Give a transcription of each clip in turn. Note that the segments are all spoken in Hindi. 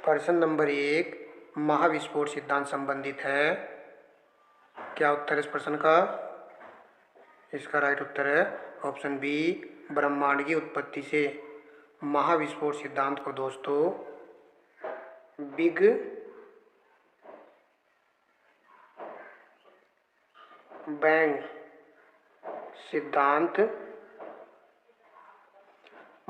प्रश्न नंबर 1 महाविस्फोट सिद्धांत संबंधित है। क्या उत्तर है इस प्रश्न का? इसका राइट उत्तर है ऑप्शन बी, ब्रह्मांड की उत्पत्ति से। महाविस्फोट सिद्धांत को दोस्तों बिग बैंग सिद्धांत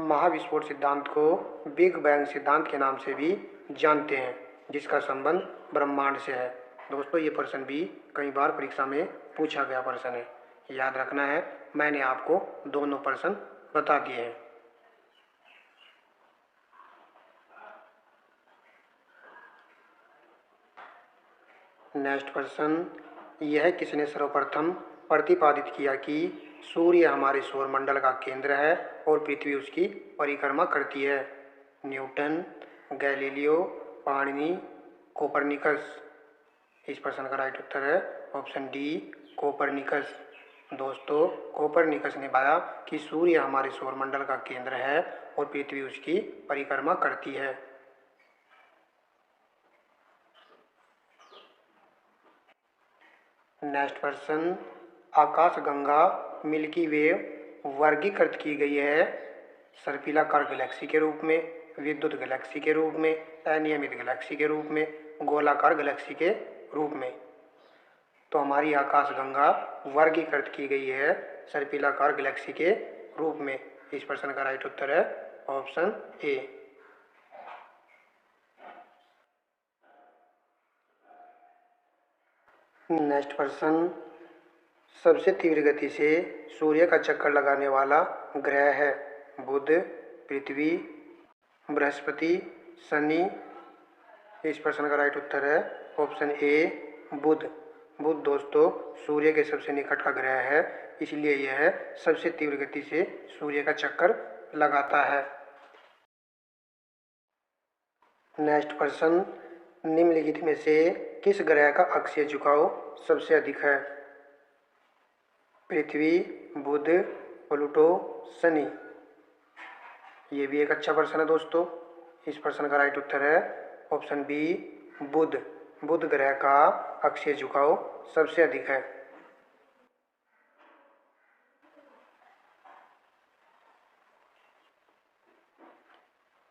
महाविस्फोट सिद्धांत को बिग बैंग सिद्धांत के नाम से भी जानते हैं, जिसका संबंध ब्रह्मांड से है। दोस्तों ये प्रश्न भी कई बार परीक्षा में पूछा गया प्रश्न है, याद रखना है। मैंने आपको दोनों प्रश्न बता दिए हैं। नेक्स्ट प्रश्न, यह किसने सर्वप्रथम प्रतिपादित किया कि सूर्य हमारे सौरमंडल का केंद्र है और पृथ्वी उसकी परिक्रमा करती है? Newton, Galileo, Panini, Copernicus. इस प्रश्न का राइट उत्तर है ऑप्शन डी, कोपरनिकस। दोस्तों कोपरनिकस ने पाया कि सूर्य हमारे सौरमंडल का केंद्र है और पृथ्वी उसकी परिक्रमा करती है। नेक्स्ट प्रश्न, आकाशगंगा मिल्की वे वर्गीकृत की गई है सर्पिलाकार गैलेक्सी के रूप में, विद्युत गैलेक्सी के रूप में, अनियमित गैलेक्सी के रूप में, गोलाकार गैलेक्सी के रूप में। तो हमारी आकाशगंगा वर्गीकृत की गई है सर्पिलाकार गैलेक्सी के रूप में। इस प्रश्न का राइट उत्तर है ऑप्शन ए। नेक्स्ट प्रश्न, सबसे तीव्र गति से सूर्य का चक्कर लगाने वाला ग्रह है? बुध, पृथ्वी, बृहस्पति, शनि। इस प्रश्न का राइट उत्तर है ऑप्शन ए, बुध। बुध दोस्तों सूर्य के सबसे निकट का ग्रह है, इसलिए यह सबसे तीव्र गति से सूर्य का चक्कर लगाता है। नेक्स्ट प्रश्न, निम्नलिखित में से किस ग्रह का अक्षीय झुकाव सबसे अधिक है? पृथ्वी, बुध, प्लूटो, शनि। ये भी एक अच्छा प्रश्न है दोस्तों। इस प्रश्न का राइट उत्तर है ऑप्शन बी, बुध। बुध ग्रह का अक्षीय झुकाव सबसे अधिक है।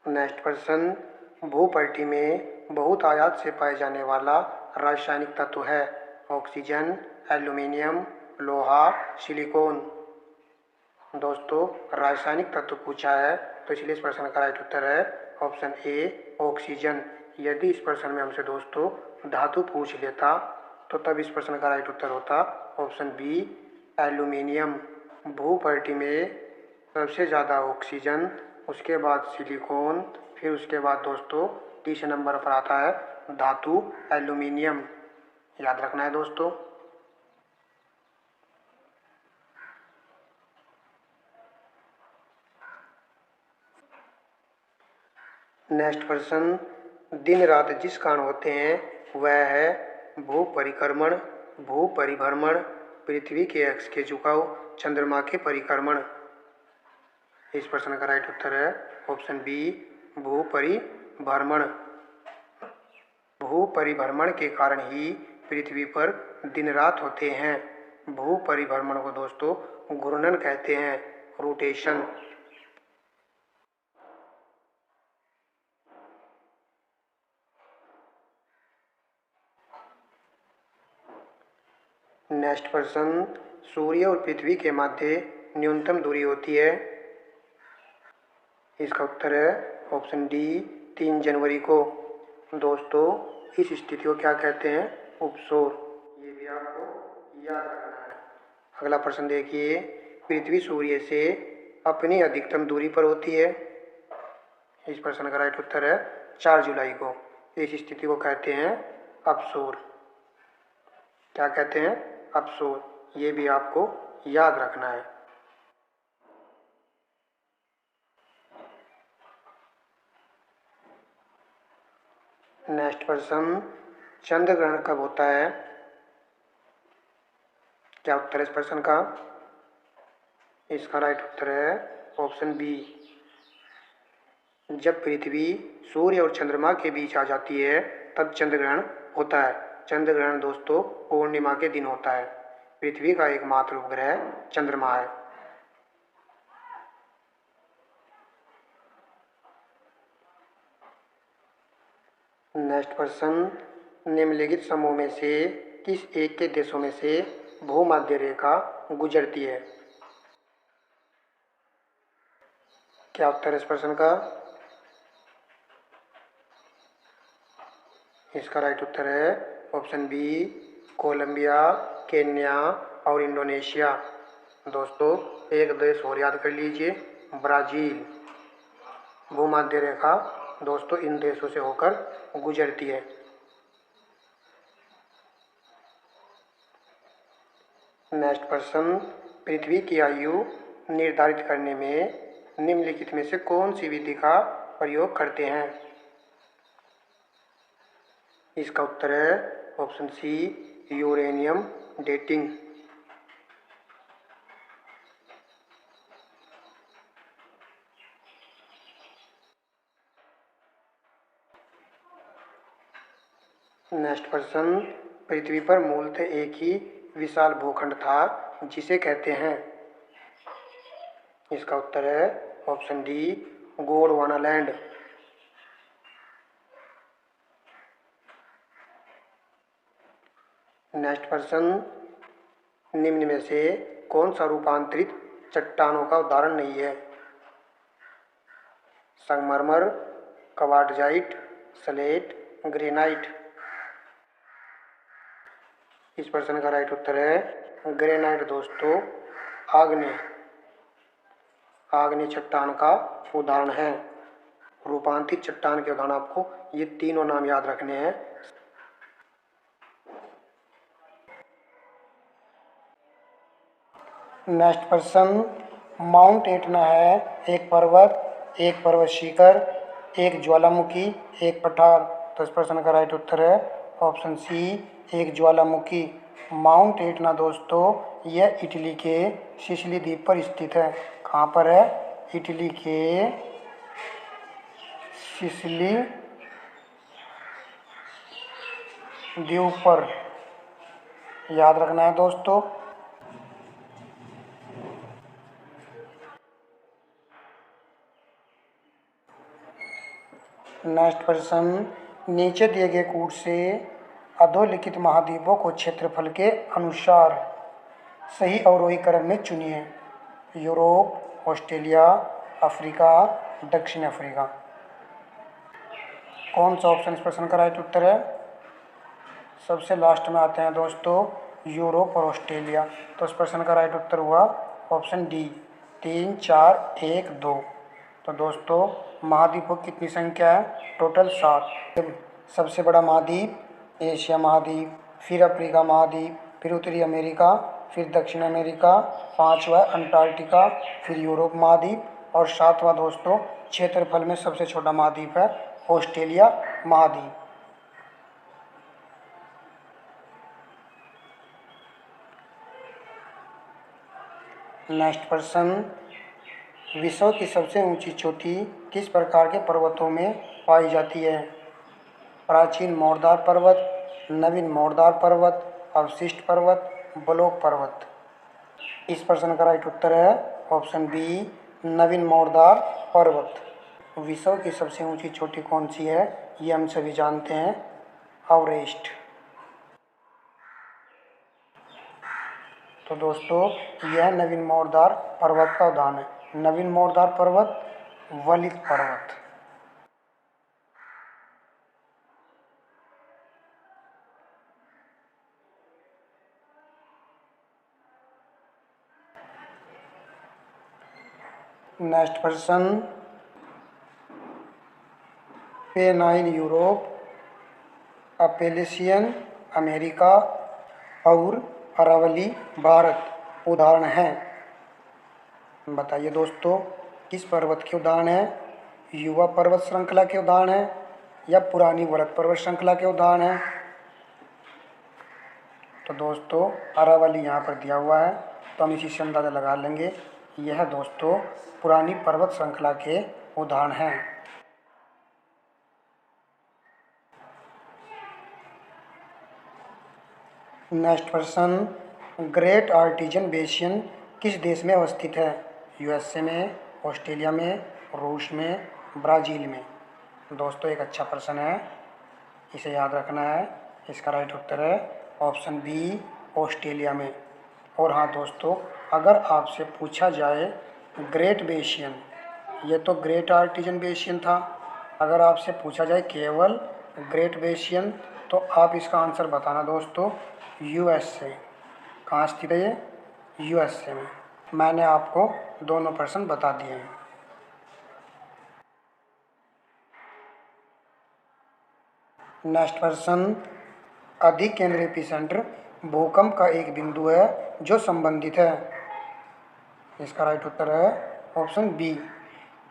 नेक्स्ट प्रश्न, भूपटल में बहुत आयात से पाए जाने वाला रासायनिक तत्व है? ऑक्सीजन, एल्यूमिनियम, लोहा, सिलिकॉन। दोस्तों रासायनिक तत्व पूछा है, तो इसलिए इस प्रश्न का राइट उत्तर है ऑप्शन ए, ऑक्सीजन। यदि इस प्रश्न में हमसे दोस्तों धातु पूछ लेता तो तब इस प्रश्न का राइट उत्तर होता ऑप्शन बी, एल्यूमिनियम। भूपटल में सबसे ज़्यादा ऑक्सीजन, उसके बाद सिलिकॉन, फिर उसके बाद दोस्तों तीसरे नंबर पर आता है धातु एल्यूमिनियम। याद रखना है दोस्तों। नेक्स्ट प्रश्न, दिन रात जिस कारण होते हैं वह है भू परिक्रमण, भू परिभ्रमण, पृथ्वी के अक्ष के झुकाव, चंद्रमा के परिक्रमण। इस प्रश्न का राइट उत्तर है ऑप्शन बी, भू परिभ्रमण। भू परिभ्रमण के कारण ही पृथ्वी पर दिन रात होते हैं। भू परिभ्रमण को दोस्तों घूर्णन कहते हैं, रोटेशन। नेक्स्ट प्रश्न, सूर्य और पृथ्वी के मध्य न्यूनतम दूरी होती है? इसका उत्तर है ऑप्शन डी, 3 जनवरी को। दोस्तों इस स्थिति को क्या कहते हैं? उपसौर। ये भी आपको याद रखना है। अगला प्रश्न देखिए, पृथ्वी सूर्य से अपनी अधिकतम दूरी पर होती है? इस प्रश्न का राइट उत्तर है 4 जुलाई को। इस स्थिति को कहते हैं अपसौर। क्या कहते हैं? अपसौर। ये भी आपको याद रखना है। नेक्स्ट प्रश्न, चंद्र ग्रहण कब होता है? क्या उत्तर है इस प्रश्न का? इसका राइट उत्तर है ऑप्शन बी, जब पृथ्वी सूर्य और चंद्रमा के बीच आ जाती है तब चंद्र ग्रहण होता है। चंद्र ग्रहण दोस्तों पूर्णिमा के दिन होता है। पृथ्वी का एकमात्र उपग्रह चंद्रमा है। नेक्स्ट क्वेश्चन, निम्नलिखित समूह में से किस एक के देशों में से भूमध्य रेखा गुजरती है? क्या उत्तर है इस प्रश्न का? इसका राइट उत्तर है ऑप्शन बी, कोलंबिया, केन्या और इंडोनेशिया। दोस्तों एक देश और याद कर लीजिए, ब्राज़ील। भूमध्य रेखा दोस्तों इन देशों से होकर गुजरती है। नेक्स्ट क्वेश्चन, पृथ्वी की आयु निर्धारित करने में निम्नलिखित में से कौन सी विधि का प्रयोग करते हैं? इसका उत्तर है option C, uranium dating. Next question, पृथ्वी पर मूलतः एक ही विशाल भूखंड था जिसे कहते हैं? इसका उत्तर है option D, Gondwana land. Next question, निम्न में से कौन सा रूपांतरित चट्टानों का उदाहरण नहीं है? संगमरमर, क्वार्टजाइट, स्लेट, ग्रेनाइट। इस प्रश्न का राइट उत्तर है ग्रेनाइट। दोस्तों आग्नेय चट्टान का उदाहरण है। रूपांतरित चट्टान के उदाहरण आपको ये तीनों नाम याद रखने हैं। नेक्स्ट क्वेश्चन, माउंट एटना है एक पर्वत शिखर, एक ज्वालामुखी, एक पठार। तो इस प्रश्न का राइट उत्तर है ऑप्शन सी, एक ज्वालामुखी। माउंट एटना दोस्तों यह इटली के सिसिली द्वीप पर स्थित है। कहाँ पर है? इटली के सिसिली द्वीप पर, याद रखना है दोस्तों। नेक्स्ट क्वेश्चन, नीचे दिए गए कूट से अधोलिखित महाद्वीपों को क्षेत्रफल के अनुसार सही अवरोही क्रम में चुनिए। यूरोप, ऑस्ट्रेलिया, अफ्रीका, दक्षिण अफ्रीका। कौन सा ऑप्शन इस प्रश्न का राइट उत्तर है? सबसे लास्ट में आते हैं दोस्तों यूरोप और ऑस्ट्रेलिया। तो इस प्रश्न का राइट उत्तर हुआ ऑप्शन डी, 3, 4, 1, 2। तो दोस्तों महाद्वीपों की कितनी संख्या है? टोटल 7। सबसे बड़ा महाद्वीप एशिया महाद्वीप, फिर अफ्रीका महाद्वीप, फिर उत्तरी अमेरिका, फिर दक्षिण अमेरिका, 5वां अंटार्कटिका, फिर यूरोप महाद्वीप और 7वां दोस्तों क्षेत्रफल में सबसे छोटा महाद्वीप है ऑस्ट्रेलिया महाद्वीप। नेक्स्ट क्वेश्चन, विश्व की सबसे ऊंची चोटी किस प्रकार के पर्वतों में पाई जाती है? प्राचीन मोरदार पर्वत, नवीन मोरदार पर्वत, अवशिष्ट पर्वत, ब्लॉक पर्वत। इस प्रश्न का राइट उत्तर है ऑप्शन बी, नवीन मोरदार पर्वत। विश्व की सबसे ऊंची चोटी कौन सी है? ये हम सभी जानते हैं, एवरेस्ट। तो दोस्तों यह नवीन मोरदार पर्वत का उदाहरण है। नवीन मोरदार पर्वत, वलित पर्वत। Next question, Pennine Europe, Appalachian America और अरावली भारत उदाहरण हैं। बताइए दोस्तों किस पर्वत के उदाहरण हैं? युवा पर्वत श्रृंखला के उदाहरण हैं या पुरानी वरद पर्वत श्रृंखला के उदाहरण हैं? तो दोस्तों अरावली यहाँ पर दिया हुआ है, तो हम इसी से अंदाज़ा लगा लेंगे। यह दोस्तों पुरानी पर्वत श्रृंखला के उदाहरण हैं। Next question, Great Artesian Basin किस देश में अवस्थित है? यूएसए में, ऑस्ट्रेलिया में, रूस में, ब्राज़ील में। दोस्तों एक अच्छा प्रश्न है, इसे याद रखना है। इसका राइट उत्तर है ऑप्शन बी, ऑस्ट्रेलिया में। और हाँ दोस्तों, अगर आपसे पूछा जाए ग्रेट बेसिन, ये तो ग्रेट आर्टिजन बेसिन था, अगर आपसे पूछा जाए केवल ग्रेट बेसिन तो आप इसका आंसर बताना दोस्तों यूएसए। कहाँ स्थित है ये? यूएसए में। मैंने आपको दोनों प्रश्न बता दिए हैं। नेक्स्ट क्वेश्चन, अधिक केंद्रीय एपिसेंटर भूकंप का एक बिंदु है जो संबंधित है। इसका राइट उत्तर है ऑप्शन बी,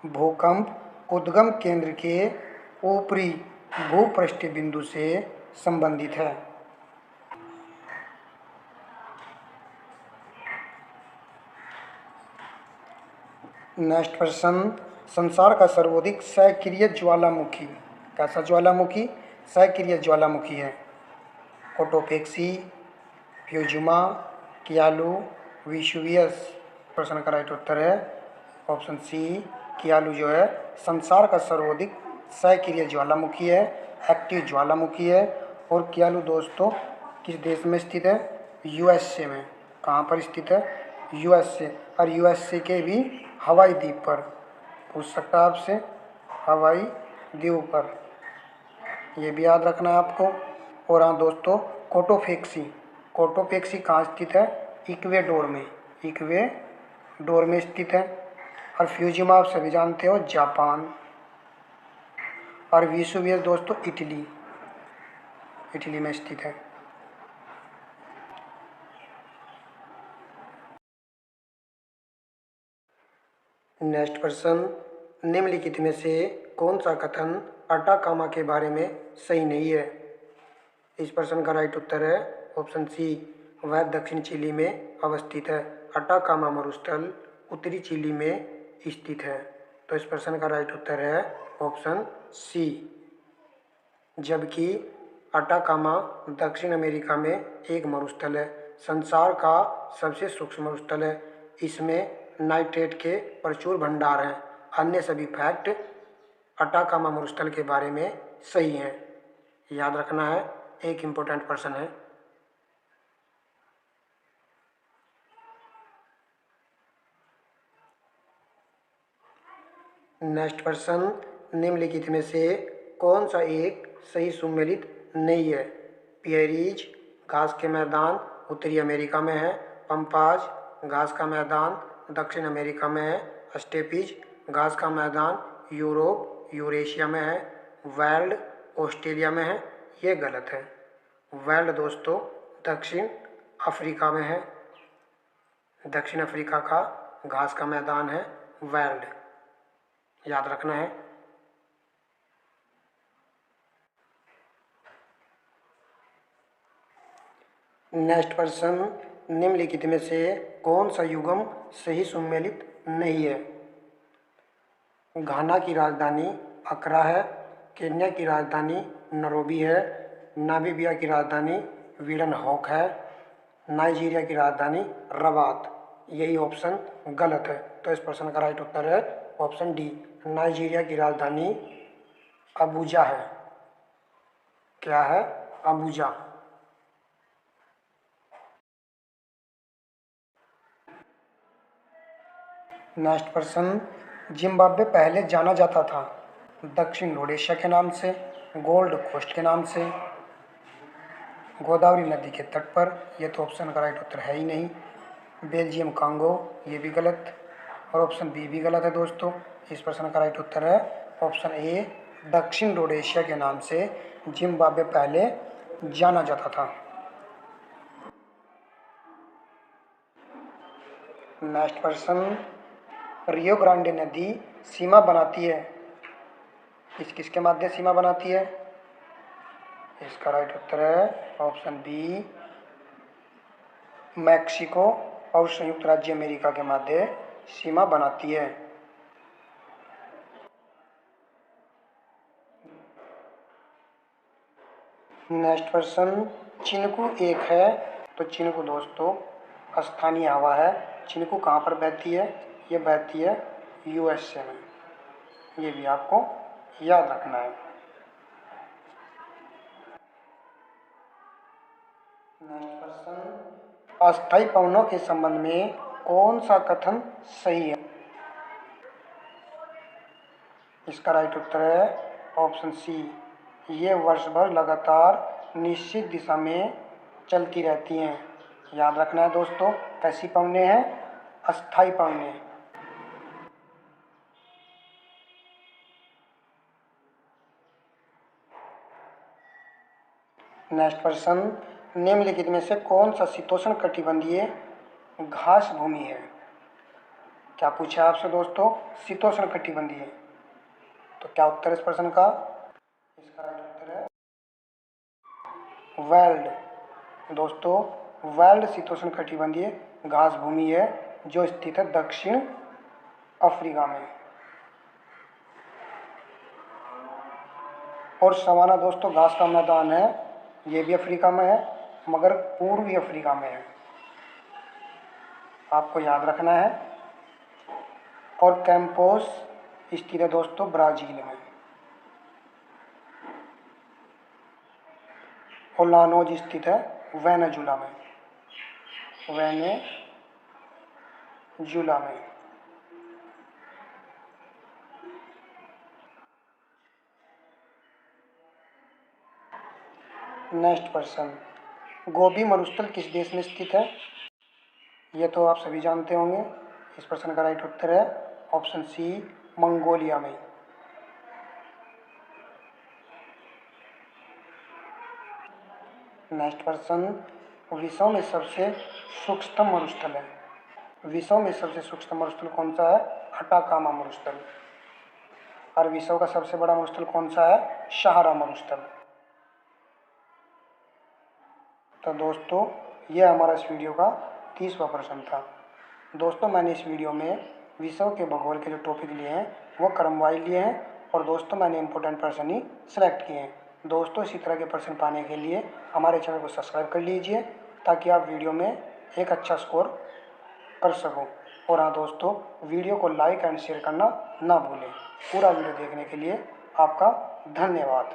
भूकंप उद्गम केंद्र के ऊपरी भूपृष्ठीय बिंदु से संबंधित है। नेक्स्ट क्वेश्चन, संसार का सर्वाधिक सक्रिय ज्वालामुखी, कैसा ज्वालामुखी? सक्रिय ज्वालामुखी है। कोटोपेक्सी, फ्यूजुमा, कियालू, विशुवियस। प्रश्न का राइट उत्तर है ऑप्शन सी, कियालू जो है संसार का सर्वाधिक सक्रिय ज्वालामुखी है, एक्टिव ज्वालामुखी है। और कियालू दोस्तों किस देश में स्थित है? यूएसए में। कहाँ पर स्थित है? यूएसए। और यूएसए के भी हवाई द्वीप पर, पूछ सकता है आपसे, हवाई द्वीप पर, ये भी याद रखना है आपको। और हाँ दोस्तों, कोटोपेक्सी, कोटोपेक्सी कहाँ स्थित है? इक्वेडोर में, इक्वेडोर में स्थित है। और फ्यूजिमा आप सभी जानते हो जापान। और विशुवियस दोस्तों इटली, इटली में स्थित है। नेक्स्ट क्वेश्चन, निम्नलिखित में से कौन सा कथन अटाकामा के बारे में सही नहीं है? इस प्रश्न का राइट उत्तर है ऑप्शन सी, वह दक्षिण चिली में अवस्थित है। अटाकामा मरुस्थल उत्तरी चिली में स्थित है। तो इस प्रश्न का राइट उत्तर है ऑप्शन सी। जबकि अटाकामा दक्षिण अमेरिका में एक मरुस्थल है, संसार का सबसे सूक्ष्म मरुस्थल है। इसमें नाइट्रेट के प्रचुर भंडार हैं। अन्य सभी फैक्ट अटाकामा मरुस्थल के बारे में सही हैं। याद रखना है, एक इम्पोर्टेंट प्रश्न है। नेक्स्ट क्वेश्चन, निम्नलिखित में से कौन सा एक सही सुमेलित नहीं है? पियरीज घास के मैदान उत्तरी अमेरिका में है, पंपाज घास का मैदान दक्षिण अमेरिका में है, स्टेपीज घास का मैदान यूरोप यूरेशिया में है, वाइल्ड ऑस्ट्रेलिया में है। ये गलत है। वाइल्ड दोस्तों दक्षिण अफ्रीका में है। दक्षिण अफ्रीका का घास का मैदान है वाइल्ड, याद रखना है। नेक्स्ट क्वेश्चन, निम्नलिखित में से कौन सा युग्म सही सुमेलित नहीं है? घाना की राजधानी अक्रा है, केन्या की राजधानी नैरोबी है, नामीबिया की राजधानी विंडहॉक है, नाइजीरिया की राजधानी रबात। यही ऑप्शन गलत है। तो इस प्रश्न का राइट उत्तर है ऑप्शन डी, नाइजीरिया की राजधानी अबूजा है। क्या है? अबूजा। नेक्स्ट प्रश्न, जिम्बाब्वे पहले जाना जाता था दक्षिण रोडेशिया के नाम से, गोल्ड कोस्ट के नाम से, गोदावरी नदी के तट पर। यह तो ऑप्शन का राइट उत्तर है ही नहीं। बेल्जियम कांगो, ये भी गलत। और ऑप्शन बी भी गलत है दोस्तों। इस प्रश्न का राइट उत्तर है ऑप्शन ए, दक्षिण रोडेशिया के नाम से जिम्बाब्वे पहले जाना जाता था। नेक्स्ट क्वेश्चन, रियो ग्रांडे नदी सीमा बनाती है, किस किसके माध्यम सीमा बनाती है? इसका राइट उत्तर है ऑप्शन बी, मैक्सिको और संयुक्त राज्य अमेरिका के मध्य सीमा बनाती है। नेक्स्ट क्वेश्चन, चिनकू एक है, तो चिनकू दोस्तों स्थानीय हवा है। चिनकू कहाँ पर बहती है? ये बहती है यूएसए में। ये भी आपको याद रखना है। नेक्स्ट क्वेश्चन, अस्थायी पवनों के संबंध में कौन सा कथन सही है? इसका राइट उत्तर है ऑप्शन सी, ये वर्ष भर लगातार निश्चित दिशा में चलती रहती हैं। याद रखना है दोस्तों, कैसी पवनें हैं? अस्थायी पवनें। नेक्स्ट क्वेश्चन, निम्नलिखित में से कौन सा शीतोष्ण कटिबंधीय घास भूमि है? क्या पूछा आपसे दोस्तों? शीतोष्ण कटिबंधीय। तो क्या उत्तर है इस प्रश्न का? इसका राइट उत्तर है वेल्ड। दोस्तों वेल्ड शीतोष्ण कटिबंधीय घास भूमि है जो स्थित है दक्षिण अफ्रीका में। और सवाना दोस्तों घास का मैदान है, ये भी अफ्रीका में है मगर पूर्वी अफ्रीका में है, आपको याद रखना है। और कैंपोस स्थित है दोस्तों ब्राजील में। और लानोज स्थित है वेनेजुला में। वेनेजुला में। नेक्स्ट क्वेश्चन, गोबी मरुस्थल किस देश में स्थित है? ये तो आप सभी जानते होंगे। इस प्रश्न का राइट उत्तर है ऑप्शन सी, मंगोलिया में। नेक्स्ट क्वेश्चन, विश्व में सबसे सूक्ष्म मरुस्थल है। विश्व में सबसे सूक्ष्म मरुस्थल कौन सा है? अटाकामा मरुस्थल। और विश्व का सबसे बड़ा मरुस्थल कौन सा है? सहारा मरुस्थल। तो दोस्तों यह हमारा इस वीडियो का 30वां प्रश्न था। दोस्तों मैंने इस वीडियो में विश्व के भूगोल के जो टॉपिक लिए हैं वो क्रमवाइज लिए हैं और दोस्तों मैंने इंपॉर्टेंट प्रश्न ही सिलेक्ट किए हैं। दोस्तों इसी तरह के प्रश्न पाने के लिए हमारे चैनल को सब्सक्राइब कर लीजिए ताकि आप वीडियो में एक अच्छा स्कोर कर सको। और हाँ दोस्तों, वीडियो को लाइक एंड शेयर करना ना भूलें। पूरा वीडियो देखने के लिए आपका धन्यवाद।